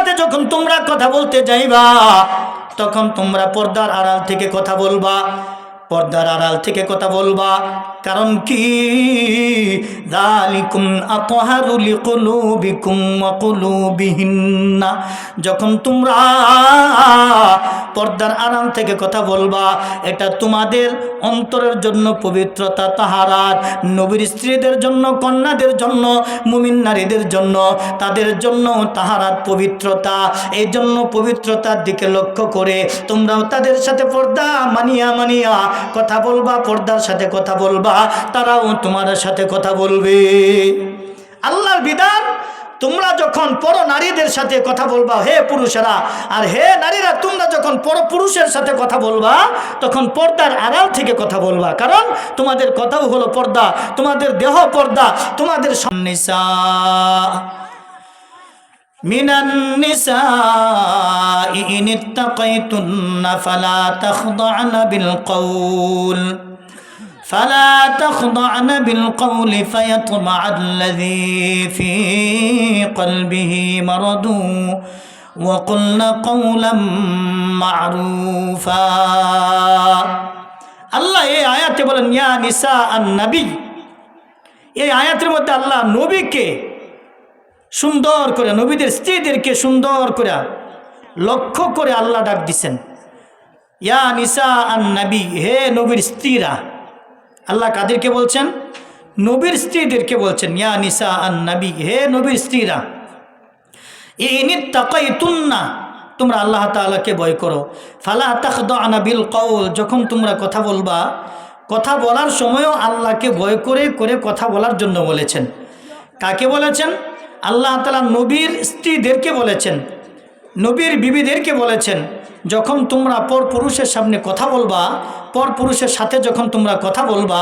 সাথে যখন তোমরা কথা বলতে যাইবা তখন তোমরা পর্দার আড়াল থেকে কথা বলবা, পর্দার আড়াল থেকে কথা বলবা। কারণ কি? যালিকুম আতহারু লিকুলুবিকুম ওয়া কুলুবিহিন্না, যখন তোমরা পর্দার আড়াল থেকে কথা বলবা এটা তোমাদের অন্তরের জন্য পবিত্রতা, তাহারাত। নবীর স্ত্রীদের জন্য, কন্যাদের জন্য, মুমিন নারীদের জন্য, তাদের জন্য তাহারাত, পবিত্রতা। এই জন্য পবিত্রতার দিকে লক্ষ্য করে তোমরাও তাদের সাথে পর্দা মানিয়া মানিয়া কথা বলবা, পর্দার সাথে কথা বলবা, তারাও তোমার সাথে কথা বলবে। আল্লাহর বিধান, তোমরা যখন পর নারীদের সাথে কথা বলবা হে পুরুষেরা, আর হে নারীরা তোমরা যখন পর পুরুষের সাথে কথা বলবা তখন পর্দার আড়াল থেকে কথা বলবা। কারণ তোমাদের কথাও হলো পর্দা, তোমাদের দেহ পর্দা, তোমাদের নিসা মিনান নিসাই ইন ইত্তাকাইতুন্না ফালা তাখদা'না বিল কওল فلا تخضعن بالقول فيطمع الذي في قلبه مرض وقلن قولا معروفا। আল্লাহ এই আয়াতে বলেন ইয়া নিসা আন-নবী। এই আয়াতের মধ্যে আল্লাহ নবীকে সুন্দর করে, নবীদের স্ত্রীদেরকে সুন্দর করে লক্ষ্য করে আল্লাহ ডাক দিছেন, ইয়া নিসা আন-নবী, হে নবীর স্ত্রীরা। আল্লাহ কাদেরকে বলছেন? নবীর স্ত্রীদেরকে বলছেন ইয়া নিসা আন-নবী, হে নবীর স্ত্রীরা। ইন ইত্তাকাইতুন্না, তোমরা আল্লাহ তাআলাকে ভয় করো। ফালা তাখদা'না বিল কওল, যখন তোমরা কথা বলবা, কথা বলার সময়ও আল্লাহকে ভয় করে করে কথা বলার জন্য বলেছেন। কাকে বলেছেন? আল্লাহ তাআলা নবীর স্ত্রীদেরকে বলেছেন, নবীর বিবিদেরকে বলেছেন, যখন তোমরা পর পুরুষের সামনে কথা বলবা, পর পুরুষের সাথে যখন তোমরা কথা বলবা,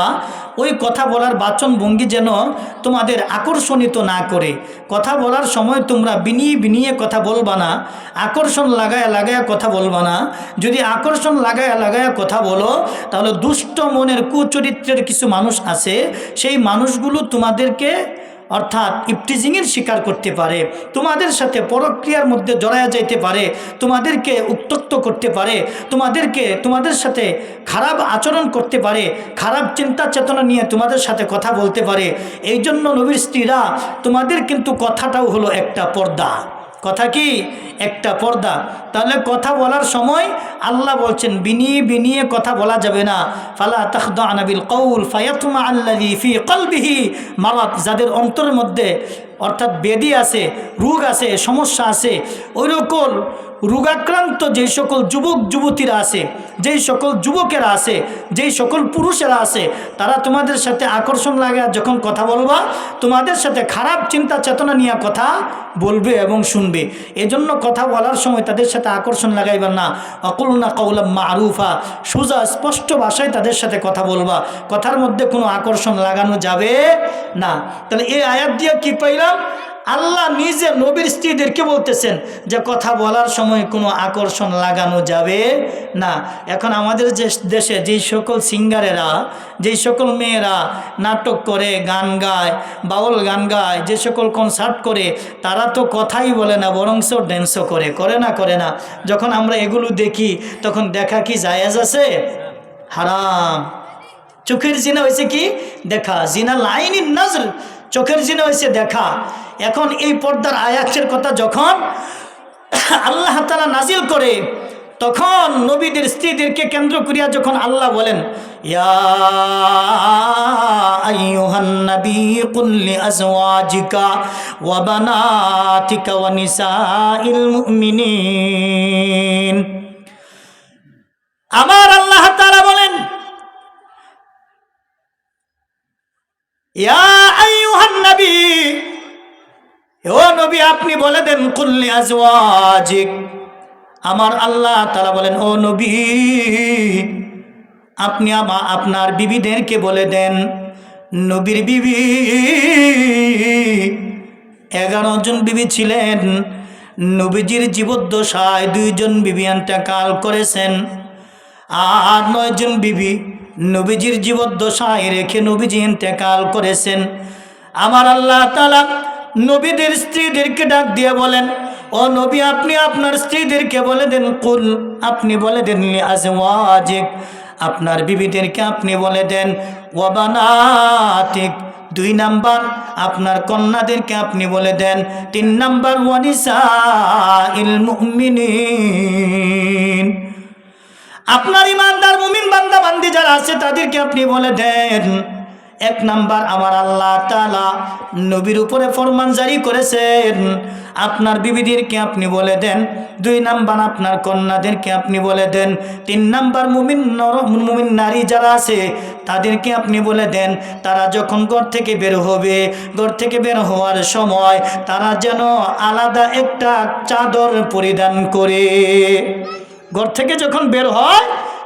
ওই কথা বলার বাচন ভঙ্গি যেন তোমাদের আকর্ষণিত না করে। কথা বলার সময় তোমরা বিনিয়ে বিনিয়ে কথা বলবা না, আকর্ষণ লাগায়া লাগায়া কথা বলবা না। যদি আকর্ষণ লাগায়া লাগায়া কথা বলো তাহলে দুষ্ট মনের কুচরিত্রের কিছু মানুষ আছে, সেই মানুষগুলো তোমাদেরকে অর্থাৎ ইফটিজিংয়ের শিকার করতে পারে, তোমাদের সাথে পরক্রিয়ার মধ্যে জড়ায়া যাইতে পারে, তোমাদেরকে উত্ত্যক্ত করতে পারে, তোমাদের সাথে খারাপ আচরণ করতে পারে, খারাপ চিন্তা চেতনা নিয়ে তোমাদের সাথে কথা বলতে পারে। এই জন্য নবীর স্ত্রীরা, তোমাদের কিন্তু কথাটাও হলো একটা পর্দা। কথা কি? একটা পর্দা। তাহলে কথা বলার সময় আল্লাহ বলছেন বিনিয়ে বিনিয়ে কথা বলা যাবে না। ফালা তাখদা'না বিল কওল ফায়াতমা আল্লাযী ফি কলবিহি মারাদ, যাদের অন্তরের মধ্যে অর্থাৎ বেদি আছে, রোগ আছে, সমস্যা আছে, ওই রকম রোগাক্রান্ত যেই সকল যুবক যুবতীরা আছে, যেই সকল যুবকেরা আছে, যেই সকল পুরুষেরা আছে, তারা তোমাদের সাথে আকর্ষণ লাগে যখন কথা বলবা, তোমাদের সাথে খারাপ চিন্তা চেতনা নিয়ে কথা বলবে এবং শুনবে। এজন্য কথা বলার সময় তাদের সাথে আকর্ষণ লাগাইবা না। অকুলনা কওলাম মারুফা, সোজা স্পষ্ট ভাষায় তাদের সাথে কথা বলবা, কথার মধ্যে কোনো আকর্ষণ লাগানো যাবে না। তাহলে এই আয়াত দিয়ে কি পাইলাম? আল্লাহ নিজে নবীর স্ত্রীদেরকে বলতেছেন যে কথা বলার সময় কোনো আকর্ষণ লাগানো যাবে না। এখন আমাদের দেশে যেই সকল সিঙ্গারেরা, যেই সকল মেয়েরা নাটক করে, গান গায়, বাউল গান গায়, যে সকল কনসার্ট করে, তারা তো কথাই বলে না, বরংস ড্যান্সও করে না। যখন আমরা এগুলো দেখি তখন দেখা কি জায়েজ আছে? হারাম। চোখের জিনা হয়েছে কি? দেখা। জিনা লাইনিন নজর, চোখের জিনা হয়েছে দেখা। এখন এই পর্দার আয়াতের কথা যখন আল্লাহ তাআলা নাজিল করে, তখন নবীদের স্ত্রীদেরকে কেন্দ্র করিয়া যখন আল্লাহ বলেন ইয়া আইয়ুহান নবী কুল লিআজওয়াজিকা ওয়া বানাতিকা ওয়া নিসাইল মুমিনিন, আমার আল্লাহ তাআলা বলেন ইয়া আইয়ুহান নবী, ও নবী আপনি বলে দেন কুল লিআজওয়াজিক, আমার আল্লাহ তাআলা বলেন ও নবী আপনি আপনার বিবিদেরকে বলে দেন। নবীর বিবি 11 জন বিবি ছিলেন। নবীজির জীবদ্দশায় 2 জন বিবি ইন্তেকাল করেছেন, আর 9 জন বিবি নবীজির জীবদ্দশায় রেখে নবীজি ইন্তেকাল করেছেন। আমার আল্লাহ তাআলা নবীদের স্ত্রীদেরকে ডাক দিয়ে বলেন ও নবী আপনি আপনার স্ত্রীদেরকে বলে দেন, কুল আপনি বলে দেন, আজওয়াজিক আপনার বিবিদেরকে আপনি বলে দেন, ওয়া বানাতিক 2 নাম্বার আপনার কন্যাদেরকে আপনি বলে দেন, 3 নাম্বার ওয়া নিসাইল মুমিনিন আপনার ইমানদার মুমিন বান্দা বান্দি যারা আছে তাদেরকে আপনি বলে দেন। 1 নাম্বার আমার আল্লাহ তাআলা নবীর উপরে ফরমান জারি করেছেন, আপনার বিবিদেরকে আপনি বলে দেন। 2 নাম্বার আপনার কন্যাদেরকে আপনি বলে দেন। 3 নাম্বার মুমিন নারী যারা আছে তাদেরকে আপনি বলে দেন, তারা যখন ঘর থেকে বের হবে, ঘর থেকে বের হওয়ার সময় তারা যেন আলাদা একটা চাদর পরিধান করে। ঘর থেকে যখন বের হয়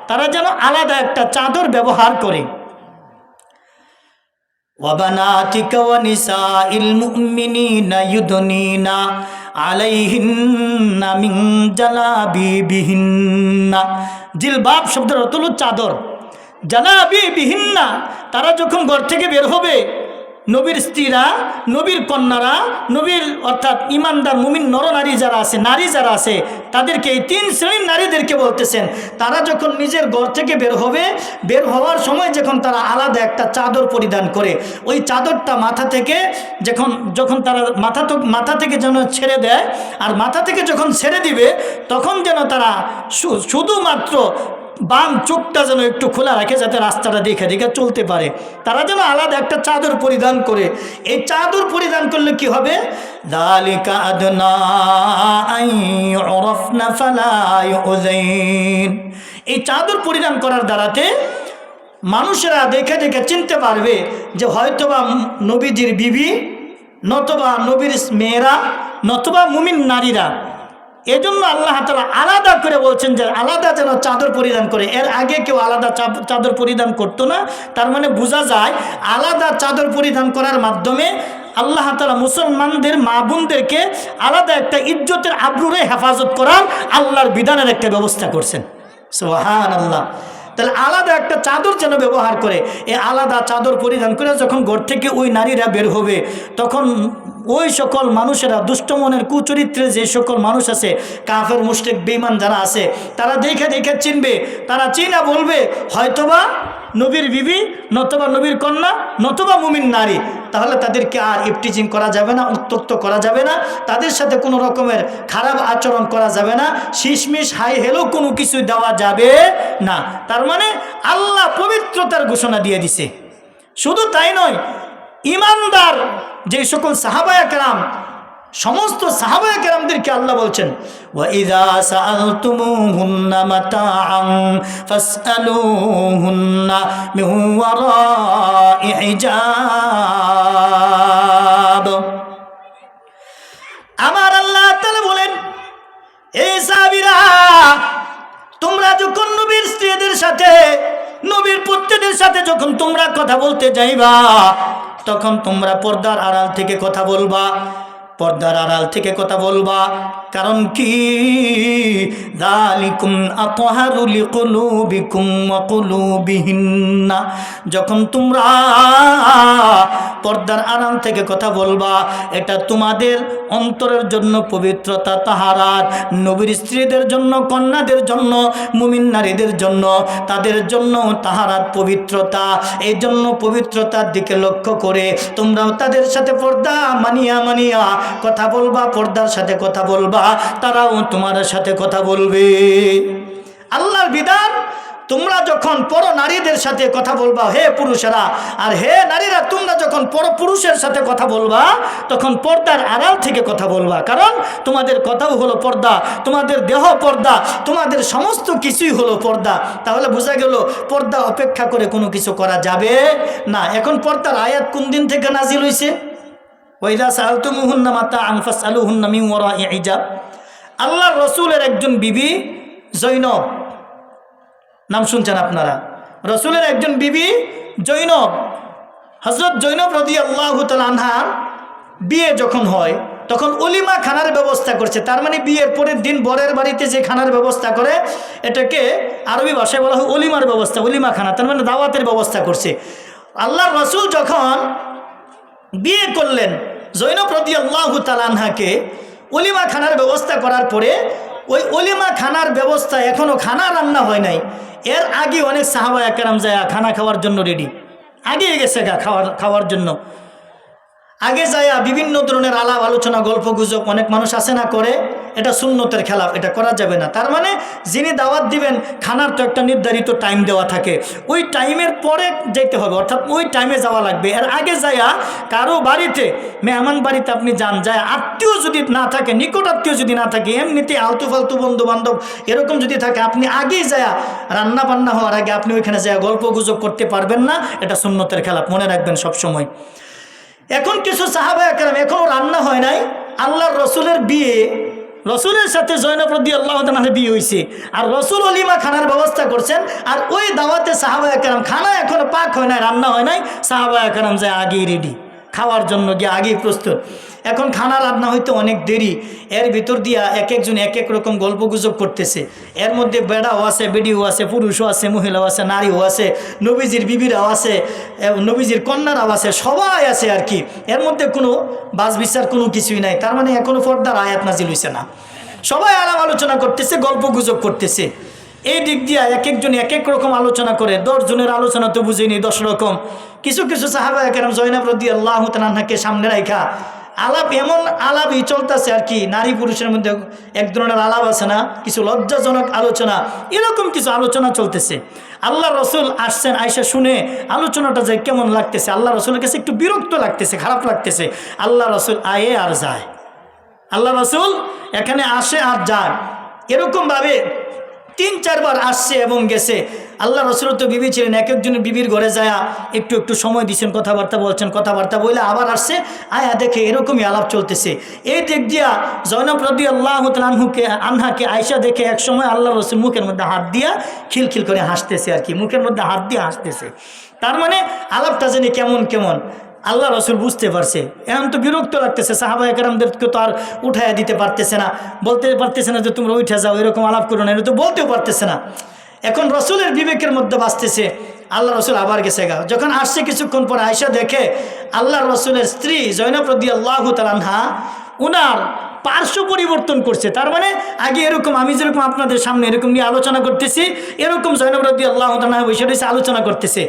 তারা যেন আলাদা একটা চাদর ব্যবহার করে। وَبَنَاتِكَ وَنِسَاءِ الْمُؤْمِنِينَ يُدْنِينَ عَلَيْهِنَّ مِنْ جَلَابِيبِهِنَّ জিলবাব শব্দের অর্থ হলো চাদর। জালাবিবিহিন্না তারা যখন ঘর থেকে বের হবে, নবীর স্ত্রীরা, নবীর কন্যারা, নবীর অর্থাৎ ইমানদার মুমিন নরনারী যারা আছে, নারী যারা আছে তাদেরকে, এই 3 শ্রেণীর নারীদেরকে বলতেছেন, তারা যখন নিজের ঘর থেকে বের হবে, বের হওয়ার সময় যখন তারা আলাদা একটা চাদর পরিধান করে, ওই চাদরটা মাথা থেকে যখন তারা মাথা থেকে যেন ছেড়ে দেয়, আর মাথা থেকে যখন ছেড়ে দিবে তখন যেন তারা শুধুমাত্র বাম চোখটা যেন একটু খোলা রাখে, যাতে রাস্তাটা দেখে দেখে চলতে পারে। তারা যেন আলাদা একটা চাদর পরিধান করে। এই চাদর পরিধান করলে কি হবে? যালিকা আদনা আন ইউরাফনা ফালা ইউযাইন। এই চাদর পরিধান করার দ্বারাতে মানুষেরা দেখে দেখে চিনতে পারবে যে হয়তোবা নবীজির বিবি, নতবা নবীর মেয়েরা, নতবা মুমিন নারীরা। এজন্য আল্লাহ তাআলা আলাদা করে বলছেন যে আলাদা যেন চাদর পরিধান করে। এর আগে কেউ আলাদা চাদর পরিধান করতো না। তার মানে বোঝা যায় আলাদা চাদর পরিধান করার মাধ্যমে আল্লাহ তাআলা মুসলমানদের মা বোনদেরকে আলাদা একটা ইজ্জতের আবরুরে হেফাজত করার আল্লাহর বিধানের একটা ব্যবস্থা করছেন। সুবহানাল্লাহ। তাহলে আলাদা একটা চাদর যেন ব্যবহার করে। এই আলাদা চাদর পরিধান করে যখন ঘর থেকে ওই নারীরা বের হবে, তখন ওই সকল মানুষেরা, দুষ্ট মনের কুচরিত্রে যে সকল মানুষ আছে, কাফের মুশরিক বেঈমান যারা আছে, তারা দেখে দেখে চিনবে। তারা চিনা বলবে হয়তোবা নবীর বিবি, নতবা নবীর কন্যা, নতবা মুমিন নারী। তাহলে তাদেরকে আর ইফটিজিং করা যাবে না, উত্তক্ত করা যাবে না, তাদের সাথে কোনো রকমের খারাপ আচরণ করা যাবে না, শিশমিশ হাই হেলো কোনো কিছু দেওয়া যাবে না। তার মানে আল্লাহ পবিত্রতার ঘোষণা দিয়ে দিছে। শুধু তাই নয়, ইমানদার যে সকল সাহাবায়ে কেরাম, সমস্ত সাহাবায়ে কেরামদেরকে আল্লাহ বলছেন, ওয়া ইযা সাআলতুমুহুন্না মাতাআন ফাসআলুহুন্না মিন ওয়ারাই হিজাব। আমার আল্লাহ তাআলা বলেন, এই সাহাবীরা তোমরা যখন নবীর স্ত্রীদের সাথে, নবীর পুত্রদের সাথে যখন তোমরা কথা বলতে যাইবা, তখন তোমরা পর্দার আড়াল থেকে কথা বলবা। পর্দার আড়াল থেকে কথা বলবা। কারণ কি? যালিকুম আতহারু লিকুলুবিকুম ওয়া কুলুবিহিন্না। যখন তোমরা পর্দার আড়াল থেকে কথা বলবা, এটা তোমাদের অন্তরের জন্য পবিত্রতা, তাহারাত, নবীর স্ত্রীদের জন্য, কন্যাদের জন্য, মুমিন নারীদের জন্য, তাদের জন্য তাহারাত, পবিত্রতা। এই জন্য পবিত্রতার দিকে লক্ষ্য করে তোমরাও তাদের সাথে পর্দা মানিয়া মানিয়া কথা বলবা, পর্দার সাথে কথা বলবা, তারাও তোমার সাথে কথা বলবে। আল্লাহর বিধান, তোমরা যখন পর নারীদের সাথে কথা বলবা হে পুরুষেরা, আর হে নারীরা তোমরা যখন পর পুরুষের সাথে কথা বলবা, তখন পর্দার আড়াল থেকে কথা বলবা। কারণ তোমাদের কথাও হলো পর্দা, তোমাদের দেহ পর্দা, তোমাদের সমস্ত কিছুই হলো পর্দা। তাহলে বোঝা গেল পর্দা অপেক্ষা করে কোনো কিছু করা যাবে না। এখন পর্দার আয়াত কোন দিন থেকে নাজিল হয়েছে? ওয়াইদা সাআলতুমুহুন্না মাতাআন ফাসআলুহুন্না মিন ওয়ারাই হিজাব। আল্লাহর রাসূলের একজন বিবি জৈনব, নাম শুনছেন আপনারা? রাসূলের একজন বিবি জৈনব, হযরত জৈনব রাদিয়াল্লাহু তাআলা আনহার বিয়ে যখন হয়, তখন অলিমা খানার ব্যবস্থা করছে। তার মানে বিয়ের পরের দিন বরের বাড়িতে যে খানার ব্যবস্থা করে, এটাকে আরবি ভাষায় বলা হয় অলিমার ব্যবস্থা, অলিমা খানা। তার মানে দাওয়াতের ব্যবস্থা করছে। আল্লাহর রাসূল যখন বিয়ে করলেন জৈনব রাদিয়াল্লাহু তাআলা আনহাকে, অলিমা খানার ব্যবস্থা করার পরে ওই অলিমা খানার ব্যবস্থা এখনও খানা রান্না হয় নাই, এর আগে অনেক সাহাবা একরাম যায় খানা খাওয়ার জন্য রেডি, আগে গেছে খাওয়ার জন্য। আগে যায় বিভিন্ন ধরনের আলাপ আলোচনা গল্প গুজব অনেক মানুষ আসে না করে, এটা সুন্নতের খেলাফ, এটা করা যাবে না। তার মানে যিনি দাওয়াত দিবেন খানার তো একটা নির্ধারিত টাইম দেওয়া থাকে, ওই টাইমের পরে যেতে হবে, অর্থাৎ ওই টাইমে যাওয়া লাগবে। এর আগে যায়া কারো বাড়িতে, মেহমান বাড়িতে আপনি যান, যায় আত্মীয় যদি না থাকে, নিকট আত্মীয় যদি না থাকে, এমনিতে আলতু ফালতু বন্ধু বান্ধব এরকম যদি থাকে, আপনি আগেই যায়া রান্না বান্না হওয়ার আগে আপনি ওইখানে যায় গল্প গুজব করতে পারবেন না, এটা সুন্নতের খেলাফ, মনে রাখবেন সবসময়। এখন কিছু সাহাবা একরাম এখনও রান্না হয় নাই, আল্লাহর রসুলের বিয়ে, রসুলের সাথে জয়নব রাদিয়াল্লাহু তাআলার বিয়ে হয়েছে, আর রসুল অলিমা খানার ব্যবস্থা করছেন, আর ওই দাওয়াতে সাহাবা একরাম খানা এখনো পাক হয় নাই, রান্না হয় নাই, সাহাবা একরাম যায় আগেই রেডি খাওয়ার জন্য, গিয়ে আগেই প্রস্তুত। এখন খানা রান্না হইতে অনেক দেরি, এর ভিতর দিয়া এক একজন এক এক রকম গল্প গুজব করতেছে। এর মধ্যে বেড়াও আছে, বেডিও আছে, পুরুষও আছে, মহিলাও আছে, নারীও আছে, নবীজির বিবিরাও আছে, নবীজির কন্যারাও আছে, সবাই আছে আর কি। এর মধ্যে কোনো বাস বিচার কোনো কিছুই নাই। তার মানে এখনো পর্দার আয়াত নাজিল হইছে না, সবাই আলাপ আলোচনা করতেছে, গল্প গুজব করতেছে। এই দিক দিয়া এক একজন এক এক রকম আলোচনা করে, 10 জনের আলোচনা তো বুঝিনি 10 রকম। কিছু কিছু সাহাবা একরাম জয়নব রাদিয়াল্লাহু তাআলাকে সামনে রাখা আলাপ, এমন আলাপই চলতেছে আর কি, নারী পুরুষের মধ্যে এক ধরনের আলাপ আছে না, কিছু লজ্জাজনক আলোচনা, এরকম কিছু আলোচনা চলতেছে। আল্লাহ রসুল আসছেন, আয়সা শুনে আলোচনাটা যে কেমন লাগতেছে, আল্লাহ রসুলের কাছে একটু বিরক্ত লাগতেছে, খারাপ লাগতেছে। আল্লাহ রসুল আয়ে আর যায়, আল্লাহ রসুল এখানে আসে আর যায়, এরকমভাবে 3-4 বার আসছে এবং গেছে। আল্লাহ রসুল তো বিবি ছিলেন, এক একজনের বিবির ঘরে যায় একটু একটু সময় দিচ্ছেন, কথাবার্তা বলছেন, কথাবার্তা বলে আবার আসছে, আয়া দেখে এরকমই আলাপ চলতেছে। এই দিক দিয়া জয়নব রাদিয়াল্লাহু তাআলা আনহাকে আয়সা দেখে এক সময় আল্লাহ রসুল মুখের মধ্যে হাত দিয়া খিলখিল করে হাসতেছে আর কি, মুখের মধ্যে হাত দিয়ে হাসতেছে। তার মানে আলাপটা জানি কেমন কেমন আল্লাহ রসুল বুঝতে পারছে। এখন তো বিরক্ত লাগতেছে, সাহাবা একরামদেরকে তো আর উঠাইয়া দিতে পারতেছে না, বলতে পারতেছে না যে তোমরা উঠে যাও, এরকম আলাপ করো না, এটা তো বলতেও পারতেছে না। এখন রসুলের বিবেকের মধ্যে বাঁচতেছে। আল্লাহ রসুল আবার গেছে গা, যখন আসছে কিছুক্ষণ পর আয়সা দেখে আল্লাহ রসুলের স্ত্রী জয়নব রাদিয়াল্লাহু তাআলা আনহা উনার পার্শ্ব পরিবর্তন করছে। তার মানে আগে এরকম আমি যেরকম আপনাদের সামনে এরকম নিয়ে আলোচনা করতেছি, এরকম জয়নব রাদিয়াল্লাহু তাআলা বসে রয়েছে আলোচনা করতেছে।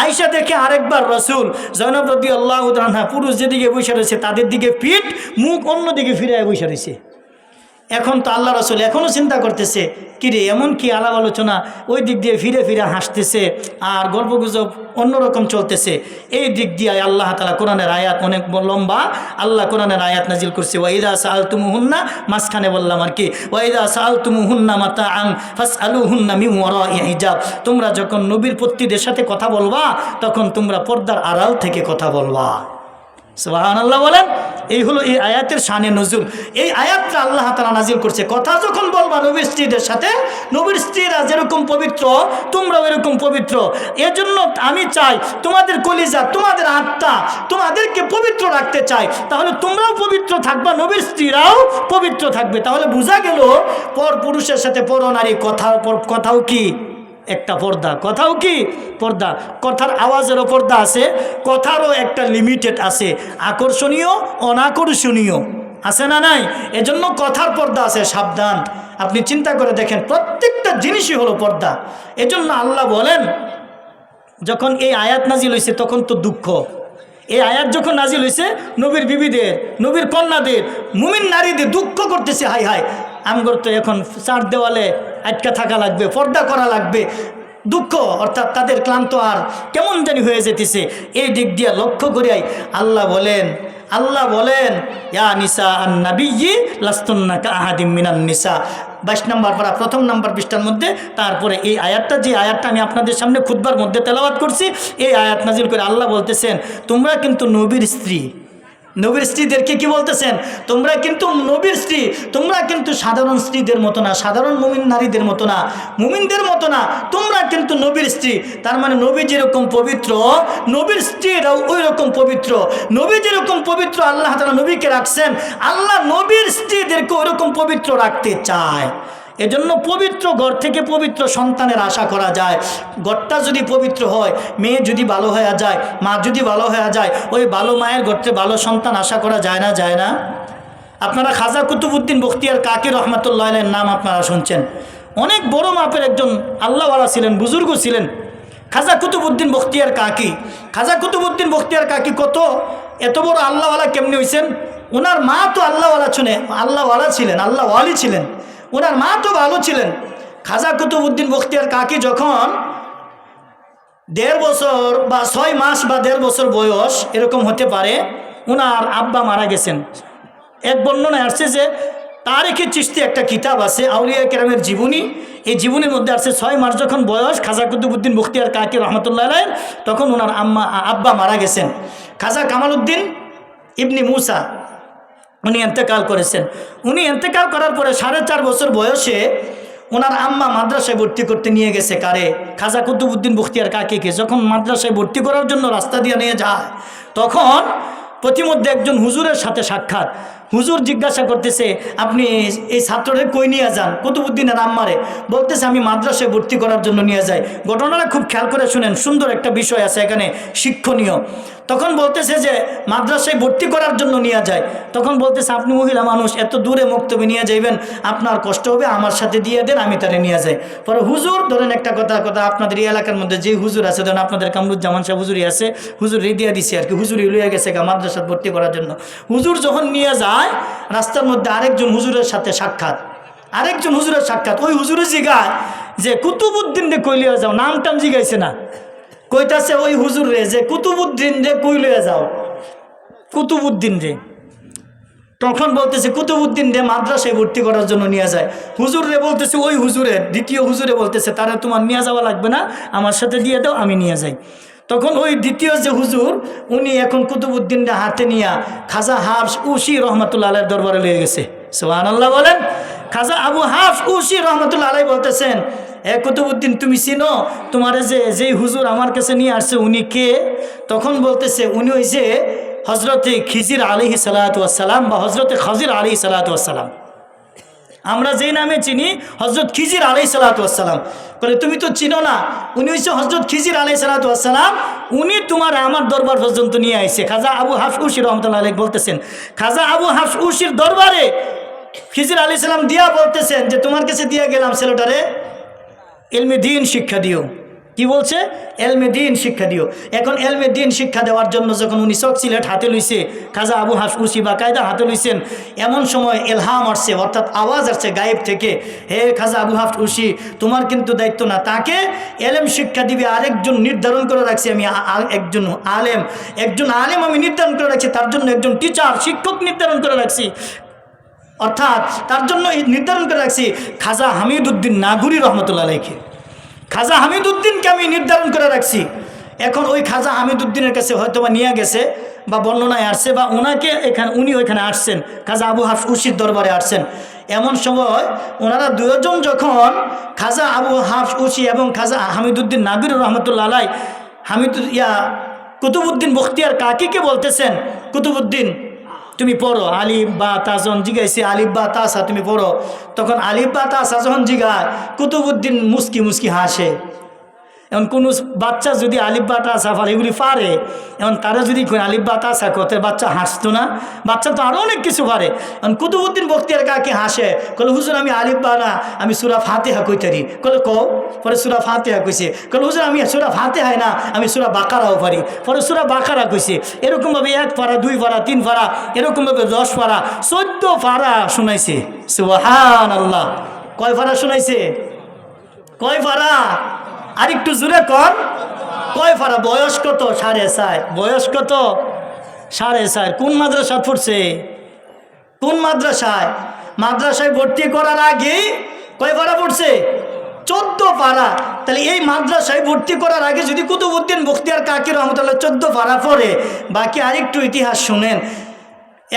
আয়সা দেখে আরেকবার রসুল জয়নব রাদিয়াল্লাহু তাআলা পুরুষ যেদিকে বসে রয়েছে তাদের দিকে পিঠ, মুখ অন্যদিকে ফিরে বসে রয়েছে। এখন তো আল্লাহ রসুল এখনও চিন্তা করতেছে, কিরে এমন কি আলাপ আলোচনা, ওই দিক দিয়ে ফিরে ফিরে হাসতেছে আর গল্পগুজব অন্যরকম চলতেছে। এই দিক দিয়ে আল্লাহ তাআলা কোরআনের আয়াত অনেক লম্বা, আল্লাহ কোরআনের আয়াত নাজিল করছে, ওয়াইদা সাআলতুমুহুন্না, মাঝখানে বললাম আর কি, ওয়াইদা সাআলতুমুহুন্না মাতাআন ফাসআলুহুন্না মিন ওয়ারাই হিজাব, তোমরা যখন নবীর পত্নীদের সাথে কথা বলবা তখন তোমরা পর্দার আড়াল থেকে কথা বলবা। সুবহানাল্লাহ বলেন। এই হলো এই আয়াতের শানে নজুল। এই আয়াতটা আল্লাহ তাআলা নাজিল করছে, কথা যখন বলবা নবীর স্ত্রীদের সাথে, নবীর স্ত্রীরা যেরকম পবিত্র তোমরাও এরকম পবিত্র। এজন্য আমি চাই তোমাদের কলিজা, তোমাদের আত্মা, তোমাদেরকে পবিত্র রাখতে চাই। তাহলে তোমরাও পবিত্র থাকবা, নবীর স্ত্রীরাও পবিত্র থাকবে। তাহলে বোঝা গেল পর পুরুষের সাথে পর নারী কথাও কি একটা পর্দা, কথাও কি পর্দা। কথার আওয়াজেরও পর্দা আছে, কথারও একটা লিমিটেড আছে, আকর্ষণীয় অনাকর্ষণীয় আছে না নাই? এজন্য কথার পর্দা আছে, সাবধান। আপনি চিন্তা করে দেখেন প্রত্যেকটা জিনিসই হলো পর্দা। এজন্য আল্লাহ বলেন যখন এই আয়াত নাজিল হয়েছে তখন তো দুঃখ, এই আয়াত যখন নাজিল হয়েছে নবীর বিবিদের, নবীর কন্যাদের, মুমিন নারীদের দুঃখ করতেছে, হাই হাই আমগর তো এখন 4 দেওয়ালে আটকা থাকা লাগবে, পর্দা করা লাগবে। দুঃখ অর্থাৎ তাদের ক্লান্ত আর কেমন জানি হয়ে যেতেছে। এই দিক দিয়ে লক্ষ্য করিয়াই আল্লাহ বলেন ইয়া নিসা আন নাবিয়্যি লাস্তুন্না কাআহাদিম মিনান নিসা, 22 নম্বর পারা 1ম নম্বর পৃষ্ঠার মধ্যে। তারপরে এই আয়াতটা, যে আয়াতটা আমি আপনাদের সামনে খুতবার মধ্যে তেলাওয়াত করছি, এই আয়াত নাজিল করে আল্লাহ বলতেছেন তোমরা কিন্তু নবীর স্ত্রী। নবীর স্ত্রীদেরকে কি বলতেছেন? তোমরা কিন্তু নবীর স্ত্রী, তোমরা কিন্তু সাধারণ স্ত্রীদের মতো না, সাধারণ মুমিন নারীদের মতো না, মুমিনদের মতো না, তোমরা কিন্তু নবীর স্ত্রী। তার মানে নবী যেরকম পবিত্র, নবীর স্ত্রীরাও ওই রকম পবিত্র। নবী যেরকম পবিত্র আল্লাহ তাআলা নবীকে রাখছেন, আল্লাহ নবীর স্ত্রীদেরকে ওইরকম পবিত্র রাখতে চায়। এজন্য পবিত্র ঘর থেকে পবিত্র সন্তানের আশা করা যায়। ঘরটা যদি পবিত্র হয়, মেয়ে যদি ভালো হয়ে যায়, মা যদি ভালো হয়ে যায়, ওই ভালো মায়ের ঘর থেকে ভালো সন্তান আশা করা যায় না? যায় না? আপনারা খাজা কুতুবউদ্দিন বখতিয়ার কাকি রহমাতুল্লাহ আলাইহির নাম আপনারা শুনছেন। অনেক বড় মাপের একজন আল্লাহওয়ালা ছিলেন, বুজুর্গ ছিলেন খাজা কুতুবউদ্দিন বখতিয়ার কাকি। খাজা কুতুবউদ্দিন বখতিয়ার কাকি এত বড় আল্লাহওয়ালা কেমনি হয়েছেন? ওনার মা তো আল্লাহওয়ালা ছিলেন, আল্লাহওয়ালি ছিলেন। ওনার মা তো ভালো ছিলেন। খাজা কুতুবউদ্দিন বখতিয়ার কাকি যখন 1.5 বছর বা 6 মাস বা 1.5 বছর বয়স এরকম হতে পারে, ওনার আব্বা মারা গেছেন। এক বর্ণনায় আসছে যে তারিখে চিশতি একটা কিতাব আছে আউলিয়া কেরামের জীবনী, এই জীবনীর মধ্যে আসছে 6 মাস যখন বয়স খাজা কুতুবউদ্দিন বখতিয়ার কাকি রহমতুল্লাহ আলাইহি, তখন ওনার আব্বা মারা গেছেন। খাজা কামালউদ্দিন ইবনি মুসা উনি এন্তেকাল করেছেন। উনি এন্তেকাল করার পরে 4.5 বছর বয়সে ওনার আম্মা মাদ্রাসায় ভর্তি করতে নিয়ে গেছে কারে? খাজা কুতুবউদ্দিন বখতিয়ার কাকিকে। যখন মাদ্রাসায় ভর্তি করার জন্য রাস্তা দিয়ে নিয়ে যায়, তখন প্রতিমধ্যে একজন হুজুরের সাথে সাক্ষাৎ। হুজুর জিজ্ঞাসা করতেছে, আপনি এই ছাত্ররে কই নিয়ে যান? কুতুবউদ্দিনের আম্মারে। বলতেছে, আমি মাদ্রাসায় ভর্তি করার জন্য নিয়ে যাই। ঘটনাটা খুব খেয়াল করে শুনেন, সুন্দর একটা বিষয় আছে এখানে, শিক্ষণীয়। তখন বলতেছে যে মাদ্রাসায় ভর্তি করার জন্য নিয়ে যায়। তখন বলতেছে, আপনি মহিলা মানুষ, এত দূরে মক্তবে নিয়ে যাইবেন, আপনার কষ্ট হবে, আমার সাথে দিয়ে দেন, আমি তারে নিয়ে যাই। পরে হুজুর ধরেন একটা কথা আপনাদের এই এলাকার মধ্যে যে হুজুর আছে, ধরেন আপনাদের কামরুজ্জামান সাহেব হুজুরি আছে, হুজুর রিদিয়া দিছে আর কি, হুজুরি লইয়া গেছে মাদ্রাসায় ভর্তি করার জন্য। হুজুর যখন নিয়ে যায়, রাস্তার মধ্যে আরেকজন হুজুরের সাথে সাক্ষাৎ, ওই হুজুরে জিগায় যে কুতুবউদ্দিন রে কই লিয়ে যাও? নাম টাম জিগাইছে না, কইতাছে ওই হুজুর রে যে কুতুবউদ্দিন রে কই লিয়ে যাও? কুতুবউদ্দিন রে। তখন বলতেছে কুতুবউদ্দিন রে মাদ্রাসায় ভর্তি করার জন্য নিয়ে যায়। হুজুর রে বলতেছে, ওই হুজুরে, দ্বিতীয় হুজুরে বলতেছে, তারা তোমার নিয়ে যাওয়া লাগবে না, আমার সাথে দিয়ে দাও, আমি নিয়ে যাই। তখন ওই দ্বিতীয় যে হুজুর, উনি এখন কুতুবউদ্দিনরে হাতে নিয়ে খাজা হাফস উশি রহমতুল্লাহ আলাইহির দরবারে লিয়ে গেছে। সুবহানাল্লাহ বলেন। খাজা আবু হাফস উশি রহমতুল্লাহ আলাইহি বলতেছেন, কুতুবউদ্দিন তুমি চিনো? তোমার যেই হুজুর আমার কাছে নিয়ে আসছে উনি কে? তখন বলতেছে, উনি হইছে হজরতে খিজির আলাইহিস সালাতু ওয়াস সালাম বা হজরতে খাজির আলাইহিস সালাতু ওয়াস সালাম। আমরা যেই নামে চিনি হজরত খিজির আলাইহিস সালাতু ওয়াস সালাম। বলে, তুমি তো চিনো না, উনি হচ্ছে হজরত খিজির আলাইহিস সালাতু ওয়াস সালাম, উনি তোমার আমার দরবার পর্যন্ত নিয়ে আইছে। খাজা আবু হাফস উশি রহমতুল্লাহ আলাইহি বলতেছেন, খাজা আবু হাফস উশির দরবারে খিজির আলাইহিস সালাম দিয়া বলতেছেন যে তোমার কাছে দিয়া গেলাম ছেলেটারে ইলমে দ্বীন শিক্ষা দিও। কি বলছে? এলমে দ্বীন শিক্ষা দিও। এখন এলমে দ্বীন শিক্ষা দেওয়ার জন্য যখন উনি চক সিলেট হাতে লইছে, খাজা আবু হাফস উশি বা কায়দা হাতে লইছেন, এমন সময় এলহাম আসছে, অর্থাৎ আওয়াজ আসছে গায়েব থেকে, হে খাজা আবু হাফস উশি, তোমার কিন্তু দায়িত্ব না, তাকে এলেম শিক্ষা দিবে আরেকজন নির্ধারণ করে রাখছি আমি, একজন আলেম আমি নির্ধারণ করে রাখছি, তার জন্য একজন টিচার, শিক্ষক নির্ধারণ করে রাখছি। অর্থাৎ তার জন্য নির্ধারণ করে রাখছি খাজা হামিদউদ্দিন নাগুরি রহমতুল্লাহ আলাইহি। খাজা হামিদউদ্দিনকে আমি নির্ধারণ করে রাখছি। এখন ওই খাজা হামিদউদ্দিনের কাছে হয়তো বা নিয়ে গেছে বা বর্ণনায় আসছে বা উনি ওইখানে আসছেন, খাজা আবু হাফস উশির দরবারে আসছেন। এমন সময় ওনারা দুজন যখন খাজা আবু হাফস উশি এবং খাজা হামিদউদ্দিন নাগুরি রহমতুল্লাহ আলাইহি কুতুবউদ্দিন বখতিয়ার কাকিকে বলতেছেন, কুতুবউদ্দিন তুমি পড়ো, আলিফ বা তা যখন জিগাইছে আলিফ বা তাসা তুমি পড়ো, তখন আলিফ বা তাসা যখন জিগায় কুতুবউদ্দিন মুস্কি হাসে। এখন কোনো বাচ্চা যদি আলিফ বা তাসা পারে, এগুলি পারে, এখন তারা যদি আলিফ বা তাসা করতে, বাচ্চা হাসতো না? বাচ্চা তো আরও অনেক কিছু পারে। এখন কুতুবউদ্দিন বখতিয়ার কাকি হাসে, কলে হুজুর আমি আলিফ বা না, আমি সূরা ফাতিহা কইতারি। কলে কও? পরে সূরা ফাতিহা কইছে। কলে হুজুর আমি সূরা ফাতিহাই না, আমি সূরা বাকারাও পারি। পরে সূরা বাকারা কইছে। এরকমভাবে 1 পারা 2 পারা 3 পারা, এরকমভাবে 10 পারা 14 পারা শুনাইছে। সুবহানাল্লাহ। কয় পারা শুনাইছে? কয় পারা? আর একটু জোরে কর, কয় পারা? বয়স কত? 4.5। বয়স কত? 4.5। কোন মাদ্রাসা পড়ছে? কোন মাদ্রাসায়? মাদ্রাসায় ভর্তি করার আগে কয় পারা পড়ছে? 14 পারা। তাহলে এই মাদ্রাসায় ভর্তি করার আগে যদি কুতুবউদ্দিন বখতিয়ার কাকি রহমতুল্লাহ 14 পারা পড়ে, বাকি আরেকটু ইতিহাস শুনেন।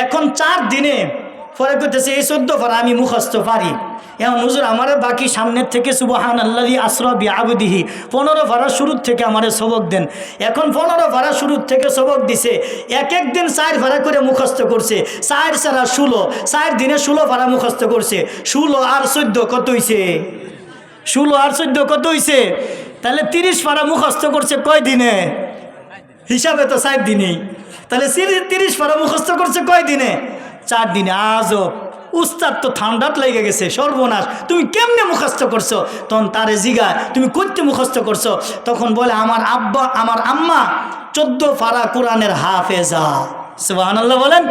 এখন 4 দিনে পরে করতেছে এই 14 পারা আমি মুখস্থ পারি। এখন হুজুর আমারে বাকি সামনের থেকে সুবহানাল্লাযী আসরা বিআবদিহি 15 পারা শুরুর থেকে আমারে সবক দেন। এখন 15 পারা শুরুর থেকে সবক দিছে, এক দিন 4 পারা করে মুখস্থ করছে। 4 ছাড়া 16, 4 দিনে 16 পারা মুখস্থ করছে। 16 আর 14 কত হইছে? 16 আর 14 কত হইছে? তাহলে 30 পারা মুখস্থ করছে কয় দিনে? হিসাবে তো 4 দিনেই। তাহলে 30 পারা মুখস্থ করছে কয় দিনে? 4 দিনে। আজব, উস্তাদ তো ঠান্ডাত লেগে গেছে, সর্বনাশ, তুমি কেমনে মুখস্থ করছো? তখন তারে জিগায় তুমি করতে মুখস্থ করছো? তখন বলে আমার আম্মা 14 পারা কোরআনের হাফেজা। সুবহানাল্লাহ বলেন।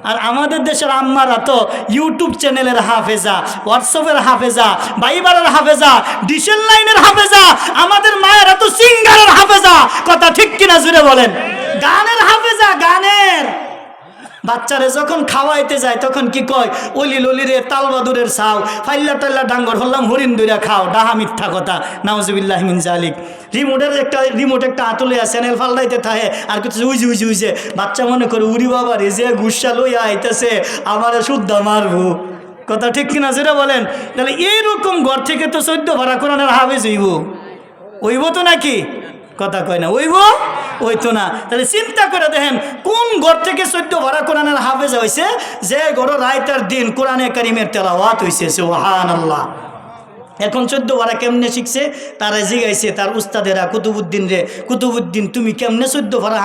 আর আমাদের দেশের আম্মারা তো ইউটিউব চ্যানেলের হাফেজা, হোয়াটসঅ্যাপের হাফেজা, বাইবারের হাফেজা, ডিসেল লাইনের হাফেজা। আমাদের মায়েরা তো সিঙ্গারের হাফেজা। কথা ঠিক কিনা জুড়ে বলেন? গানের হাফেজা, গানের। বাচ্চারে যখন খাওয়াইতে যায় তখন কি কয়? অলি ললিরে তালবাদুরের সাও, ফাইল্লা টাল্লা ডাঙ্গর হল্লাম হরিণ দইরা খাও। ডাহা মিথ্যা কথা, নাউজুবিল্লাহি মিন জালিক। রিমোট একটা আতুলে চ্যানেল ফাল্লাইতে থাকে আর কিছু উইজে বাচ্চা মনে করে উরি বাবা রে যে গুসা লইয়া আইতেছে আমার শুদ্ধ মারবো। কথা ঠিক কিনা যেটা বলেন? তাহলে এইরকম ঘর থেকে তো 14 ভাড়া কোরআনের হাফেজ হইব তো নাকি? কথা কয় না, ওই তো না। তাহলে চিন্তা করে দেখেন কোন ঘর থেকে 14 ভাড়া কোরআনের হাফেজ হয়েছে? যে ঘর রাইতার দিন কোরআনে কারিমের তেলাওয়াত হয়েছে। সুবহানাল্লাহ। এখন 14 ভাড়া কেমনে শিখছে? তারা জিগাইছে তার উস্তাদেরা কুতুবুদ্দিন রে, কুতুবুদ্দিন তুমি কেমনে 14 ভাড়া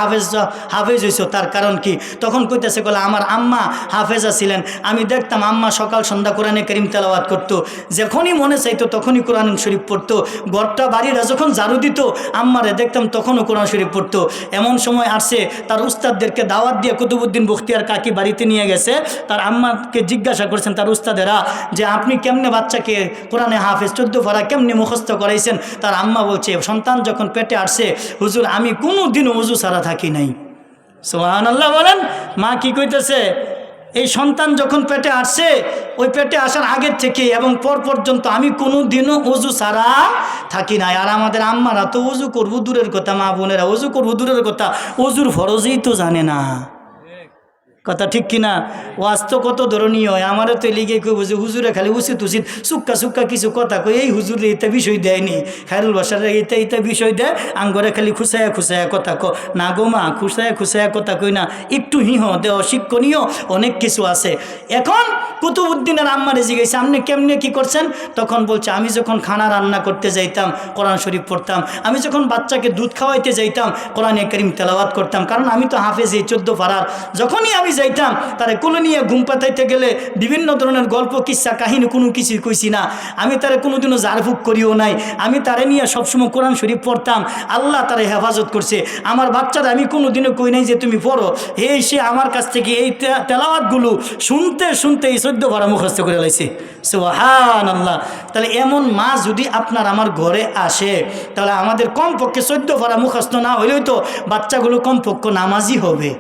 হাফেজ হয়েছো? তার কারণ কি? তখন কইতেছে বলে আমার আম্মা হাফেজা ছিলেন, আমি দেখতাম আম্মা সকাল সন্ধ্যা কোরআনে কারিম তেলাওয়াত করতো, যখনই মনে চাইতো তখনই কোরআন শরীফ পড়তো, ঘরটা বাড়িরা যখন ঝাড়ু দিত আম্মারে দেখতাম তখনও কোরআন শরীফ পড়তো। এমন সময় আসছে তার উস্তাদদেরকে দাওয়াত দিয়ে কুতুবুদ্দিন বখতিয়ার কাকি বাড়িতে নিয়ে গেছে। তার আম্মাকে জিজ্ঞাসা করছেন তার উস্তাদেরা যে আপনি কেমনে বাচ্চাকে কোরআনে হাফেজ 14 ভাড়া কেমনে মুখস্থ করাইছেন? তার আম্মা বলছে সন্তান যখন পেটে আসছে হুজুর আমি কোনো দিনও ওযু ছাড়া থাকি নাই। সুবহানাল্লাহ বলেন। মা কি কইতেছে? এই সন্তান যখন পেটে আসছে ওই পেটে আসার আগের থেকে এবং পর পর্যন্ত আমি কোনো দিনও ওযু ছাড়া থাকি নাই। আর আমাদের আম্মারা তো ওযু করবো দূরের কথা, মা বোনেরা ওযু করবো দূরের কথা, ওযুর ফরজই তো জানে না। কথা ঠিক কিনা? ওয়াজ তো কত ধরনীয় হয়। আমারও তো লিগে কই বুঝি হুজুরে খালি উচিত সুক্কা কিছু কথা কই, এই হুজুরে এটা বিষয় দেয়নি, খায়রুল বাসারে এটা বিষয় দেয়, আঙ্গরে খালি খুসায়া কথা না গো মা, খুসায়া কথা কই না, একটু দেওয়া শিক্ষণীয় অনেক কিছু আছে। এখন কুতুবুদ্দিনের আম্মারে জিজ্ঞেস আপনি কেমনে কি করছেন? তখন বলছে আমি যখন খানা রান্না করতে যাইতাম কোরআন শরীফ পড়তাম, আমি যখন বাচ্চাকে দুধ খাওয়াইতে যাইতাম কোরআনে কারিম তেলাওয়াত করতাম, কারণ আমি তো হাফেজ এই 14 পারার। যখনই আমি যাইতাম তারে কোলে নিয়ে ঘুম পাতাইতে গেলে বিভিন্ন ধরনের গল্প কিচ্ছা কাহিনী কোনো কিছুই কইছি না, আমি তারে কোনোদিনও জারফুক করিও নাই, আমি তারে নিয়ে সবসময় কোরআন শরীফ পড়তাম। আল্লাহ তারে হেফাজত করছে। আমার বাচ্চারা আমি কোনোদিনও কই নাই যে তুমি পড়ো, সে আমার কাছ থেকে এই তেলাওয়াতগুলো শুনতে শুনতে এই 14 ভাড়া মুখস্থ করে লাইছে। সুবহানাল্লাহ। তাহলে এমন মা যদি আপনার আমার ঘরে আসে তাহলে আমাদের কমপক্ষে 14 ভাড়া মুখস্থ না হলেও তো বাচ্চাগুলো কমপক্ষে নামাজি হবে।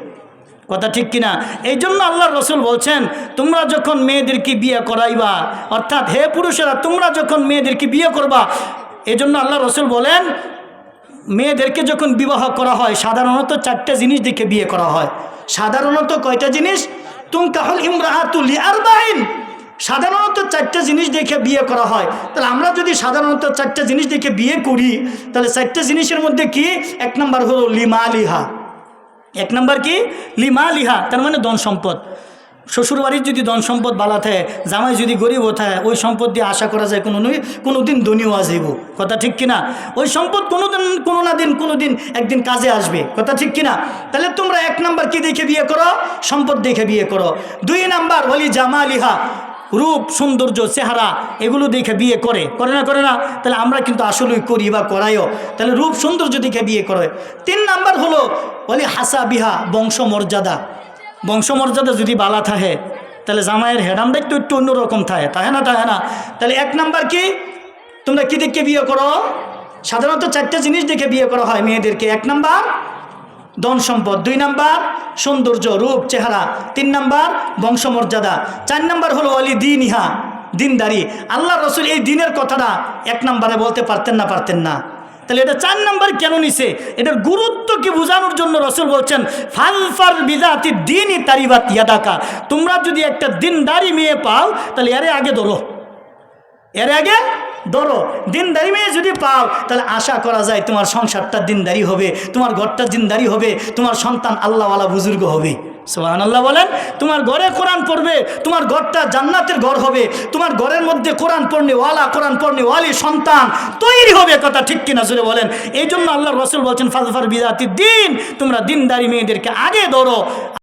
কথা ঠিক কিনা? এই জন্য আল্লাহ রসুল বলছেন তোমরা যখন মেয়েদেরকে বিয়ে করাইবা, অর্থাৎ হে পুরুষেরা তোমরা যখন মেয়েদেরকে বিয়ে করবা, এই জন্য আল্লাহ রসুল বলেন মেয়েদেরকে যখন বিবাহ করা হয় সাধারণত 4টা জিনিস দেখে বিয়ে করা হয়। সাধারণত কয়টা জিনিস? তুনকাহুল ইমরাআতু লিআরবাইন। সাধারণত 4টা জিনিস দেখে বিয়ে করা হয়। তাহলে আমরা যদি সাধারণত 4টা জিনিস দেখে বিয়ে করি তাহলে 4টা জিনিসের মধ্যে কি? 1 নম্বর হলো লিমালিহা। 1 নম্বর কি? লিমালিহা, তার মানে ধন সম্পদ। শ্বশুরবাড়ির যদি ধন সম্পদ বালা থাকে, জামাই যদি গরিব থাকে, ওই সম্পদ দিয়ে আশা করা যায় কোনো দিন ধনীও আসিব। কথা ঠিক কিনা? ওই সম্পদ কোনো দিন একদিন কাজে আসবে। কথা ঠিক কিনা? তাহলে তোমরা 1 নম্বর কি দেখে বিয়ে করো? সম্পদ দেখে বিয়ে করো। 2 নম্বর ওয়ালি জামালিহা, রূপ সৌন্দর্য চেহারা এগুলো দেখে বিয়ে করে না? তাহলে আমরা কিন্তু আসলেই করি বা করাইও। তাহলে রূপ সৌন্দর্য দেখে বিয়ে করে। 3 নাম্বার হলো বলি হাসাবিহা, বংশমর্যাদা। বংশমর্যাদা যদি বালা থাকে তাহলে জামাইয়ের হেডামটা একটু অন্যরকম থাকে না? তাহলে 1 নাম্বার কি? তোমরা কি দেখে বিয়ে করো? সাধারণত 4টা জিনিস দেখে বিয়ে করা হয় মেয়েদেরকে। 1 নাম্বার ধন সম্পদ, 2 নাম্বার সৌন্দর্য রূপ চেহারা, 3 নাম্বার বংশমর্যাদা, 4 নাম্বার হলো অলি দিনইহা, দিনদারি। আল্লাহ রসুল এই দিনের কথাটা 1 নাম্বারে বলতে পারতেন না? তাহলে এটা 4 নাম্বার কেন নিছে? এটার গুরুত্ব কি বোঝানোর জন্য রসুল বলছেন ফালফার বিদাতি দিনই তারিবাত ইয়াদাকা। তোমরা যদি একটা দিনদারি মেয়ে পাও তাহলে এর আগে ধরো। দিনদারি মেয়ে যদি পাও তাহলে আশা করা যায় তোমার সংসারটা দিনদারি হবে, তোমার ঘরটা দিনদারি হবে, তোমার সন্তান আল্লাহওয়ালা বুজুর্গ হবে। সুবহানাল্লাহ বলেন। তোমার ঘরে কোরআন পড়বে, তোমার ঘরটা জান্নাতের ঘর হবে, তোমার ঘরের মধ্যে কোরআন পড়নে ওয়ালি সন্তান তৈরি হবে। কথা ঠিক কিনা জোরে বলেন। এই জন্য আল্লাহ রসুল বলছেন ফাজফার বিদাতি দিন, তোমরা দিনদারি মেয়েদেরকে আগে ধরো।